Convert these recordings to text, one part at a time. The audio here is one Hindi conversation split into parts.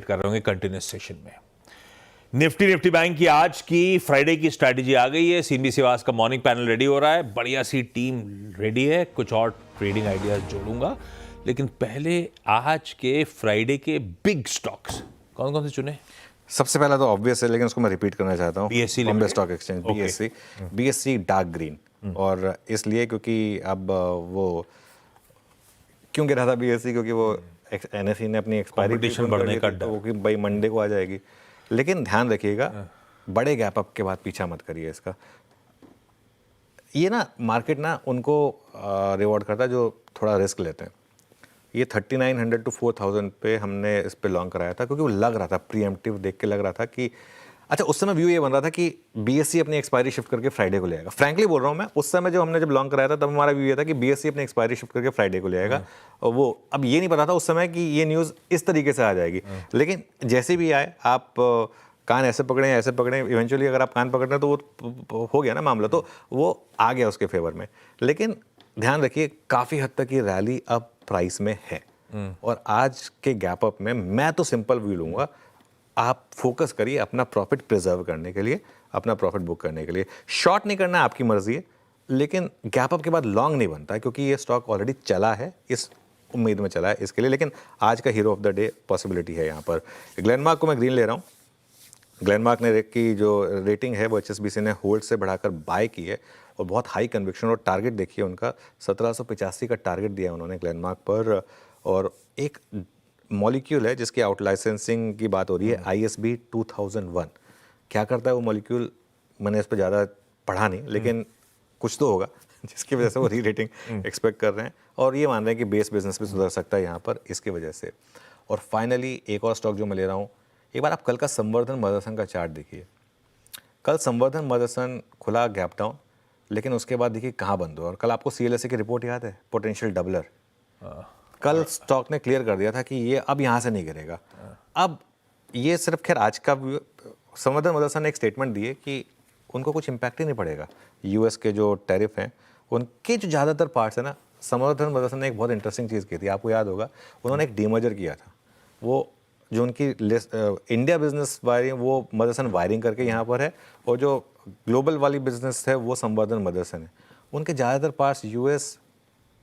वेट कर रहे होंगे कंटिन्यूस सेशन में। निफ्टी बैंक की आज की फ्राइडे की स्ट्रैटेजी आ गई है। सीबी सिवास का मॉर्निंग पैनल रेडी हो रहा है, बढ़िया सी टीम रेडी है, कुछ और ट्रेडिंग आइडियाज जोड़ूंगा, लेकिन पहले आज के फ्राइडे के बिग स्टॉक्स कौन कौन से चुने? सबसे पहला तो ऑब्वियस है, लेकिन उसको मैं रिपीट करना चाहता हूँ। BSE Bombay stock exchange, BSE dark green. और इसलिए क्योंकि अब वो क्यों गिरा था BSE, क्योंकि वो NSE ने अपनी एक्सपायरी कंपटीशन बढ़ने का तो कि भाई मंडे को आ जाएगी। लेकिन ध्यान रखिएगा, बड़े गैप अप के बाद पीछा मत करिए इसका। ये ना मार्केट ना उनको रिवॉर्ड करता है जो थोड़ा रिस्क लेते हैं। ये 3900 टू 4000 पे हमने इस पे लॉन्ग कराया था, क्योंकि वो लग रहा था, प्रीएम्प्टिव देख के लग रहा था कि अच्छा, उस समय व्यू ये बन रहा था कि BSE अपनी एक्सपायरी शिफ्ट करके फ्राइडे को ले आएगा। फ्रैंकली बोल रहा हूँ मैं, उस समय जब लॉन्ग कराया था तब हमारा व्यू ये था कि BSE अपनी एक्सपायरी शिफ्ट करके फ्राइडे को ले आएगा। और वो अब ये नहीं पता था उस समय कि ये न्यूज़ इस तरीके से आ जाएगी। लेकिन जैसे भी आए, आप कान ऐसे पकड़े, इवेंचुअली अगर आप कान पकड़ना तो वो हो गया ना मामला, तो वो आ गया उसके फेवर में। लेकिन ध्यान रखिए, काफ़ी हद तक ये रैली अब प्राइस में है। और आज के गैप अप में मैं तो सिंपल व्यू लूंगा, आप फोकस करिए अपना प्रॉफिट प्रिजर्व करने के लिए, अपना प्रॉफिट बुक करने के लिए। शॉर्ट नहीं करना, आपकी मर्जी है, लेकिन गैप अप के बाद लॉन्ग नहीं बनता है, क्योंकि ये स्टॉक ऑलरेडी चला है, इस उम्मीद में चला है इसके लिए। लेकिन आज का hero of the day possibility है यहाँ पर। ग्लेनमार्क को मैं ग्रीन ले रहा हूँ। ग्लेनमार्क ने की जो रेटिंग है वो HSBC ने होल्ड से बढ़ाकर बाय की है, और बहुत हाई कन्विक्शन, और टारगेट देखिए उनका 1785 का टारगेट दिया है उन्होंने ग्लेनमार्क पर। और एक मॉलिक्यूल है जिसकी आउट लाइसेंसिंग की बात हो रही है, ISB 2001। क्या करता है वो मॉलिक्यूल, मैंने इस पर ज़्यादा पढ़ा नहीं, लेकिन कुछ तो होगा जिसकी वजह से वो री रेटिंग एक्सपेक्ट कर रहे हैं, और ये मान रहे हैं कि बेस बिजनेस भी सुधर सकता है यहाँ पर इसकी वजह से। और फाइनली एक और स्टॉक जो मैं ले रहा हूँ, एक बार आप कल का संवर्धन मदरसन का चार्ट देखिए। कल संवर्धन मदरसन खुला गैप डाउन, लेकिन उसके बाद देखिए कहाँ बंद हुआ। और कल आपको CLSA की रिपोर्ट याद है, पोटेंशियल डबलर। कल स्टॉक ने क्लियर कर दिया था कि ये अब यहाँ से नहीं गिरेगा। अब ये सिर्फ खैर आज का संवर्धन मदरसन ने एक स्टेटमेंट दिए कि उनको कुछ इम्पैक्ट ही नहीं पड़ेगा। US के जो टैरिफ हैं उनके जो ज़्यादातर पार्ट्स हैं ना, संवर्धन मदरसन ने एक बहुत इंटरेस्टिंग चीज़ की थी, आपको याद होगा, उन्होंने एक डीमर्जर किया था। वो जो उनकी इंडिया बिजनेस वायरिंग, वो मदरसन वायरिंग करके यहाँ पर है, और जो ग्लोबल वाली बिजनेस है वो संवर्धन मदरसन है। उनके ज़्यादातर पार्ट्स US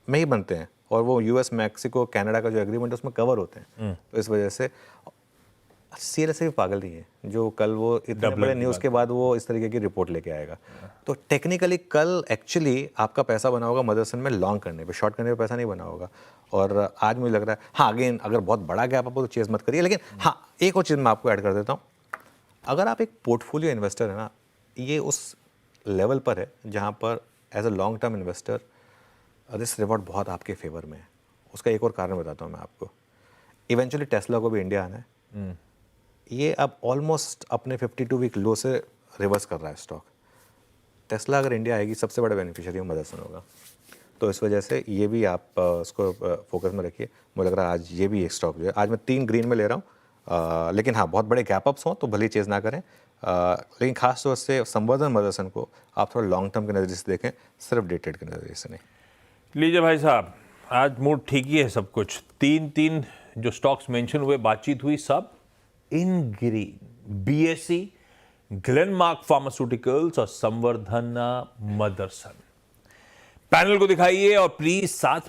में ही बनते हैं, और वो US, मैक्सिको, कनाडा का जो एग्रीमेंट है उसमें कवर होते हैं। तो इस वजह से CLSA भी पागल नहीं है जो कल वो इतने बड़े न्यूज़ के बाद वो इस तरीके की रिपोर्ट लेके आएगा। तो टेक्निकली कल एक्चुअली आपका पैसा बना होगा मदरसन में लॉन्ग करने पे, शॉर्ट करने पे पैसा नहीं बना होगा। और आज मुझे लग रहा है, हाँ अगेन अगर बहुत बड़ा गैप आप तो चेज मत करिए। लेकिन हाँ, एक और चीज़ मैं आपको ऐड कर देता हूँ, अगर आप एक पोर्टफोलियो इन्वेस्टर है ना, ये उस लेवल पर है जहाँ पर as a long term investor risk reward बहुत आपके फेवर में है। उसका एक और कारण बताता हूँ मैं आपको। इवेंचुअली टेस्ला को भी इंडिया आना है। ये अब ऑलमोस्ट अपने 52 वीक लो से रिवर्स कर रहा है स्टॉक। टेस्ला अगर इंडिया आएगी, सबसे बड़ा बेनिफिशियरी मदरसन होगा। तो इस वजह से ये भी आप उसको फोकस में रखिए। मुझे लग रहा है आज ये भी एक स्टॉक जो है, आज मैं 3 ग्रीन में ले रहा हूँ। लेकिन हाँ, बहुत बड़े गैप अप्स हों तो भले चेज़ ना करें। लेकिन खास तौर से संवर्धन मदरसन को आप थोड़ा लॉन्ग टर्म के नज़रिए से देखें, सिर्फ डेटेड के नज़रिए से नहीं। लीजिए भाई साहब, आज मूड ठीक ही है सब कुछ। 3 जो स्टॉक्स मेंशन हुए, बातचीत हुई, सब इन ग्रीन। BSE, ग्लेनमार्क फार्मास्यूटिकल्स और संवर्धन मदरसन। पैनल को दिखाइए और प्लीज साथ